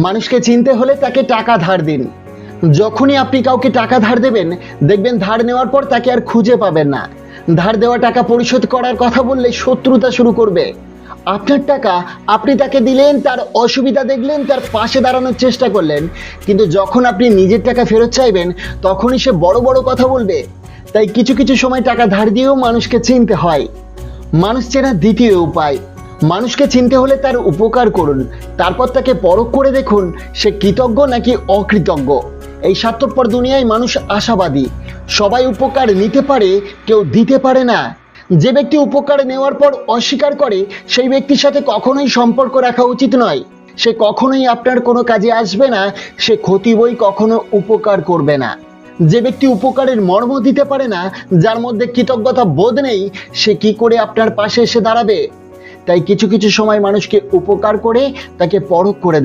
মানুষকে চিনতে হলে তাকে টাকা ধার দিন। যখনই আপনি কাউকে টাকা ধার দেবেন, দেখবেন ধার নেওয়ার পর তাকে আর খুঁজে পাবেন না। ধার দেওয়া টাকা পরিশোধ করার কথা বললে শত্রুতা শুরু করবে। আপনার টাকা আপনি তাকে দিলেন, তার অসুবিধা দেখলেন, তার পাশে দাঁড়ানোর চেষ্টা করলেন, কিন্তু যখন আপনি নিজের টাকা ফেরত চাইবেন তখনই সে বড় বড় কথা বলবে। তাই কিছু কিছু সময় টাকা ধার দিয়েও মানুষকে চিনতে হয়। মানুষ চেনার দ্বিতীয় উপায়, মানুষকে চিনতে হলে তার উপকার করুন, তারপর তাকে পরখ করে দেখুন সে কৃতজ্ঞ নাকি অকৃতজ্ঞ। এই স্বার্থপর দুনিয়ায় মানুষ আশাবাদী। সবাই উপকার নিতে পারে, কেউ দিতে পারে না। যে ব্যক্তি উপকার নেওয়ার পর অস্বীকার করে সেই ব্যক্তির সাথে কখনোই সম্পর্ক রাখা উচিত নয়। সে কখনোই আপনার কোনো কাজে আসবে না, সে ক্ষতি বই কখনো উপকার করবে না। যে ব্যক্তি উপকারের মর্ম দিতে পারে না, যার মধ্যে কৃতজ্ঞতা বোধ নেই, সে কি করে আপনার পাশে এসে দাঁড়াবে? তাই কিছু কিছু সময় মানুষকে উপকার করে তাকে পরখ করে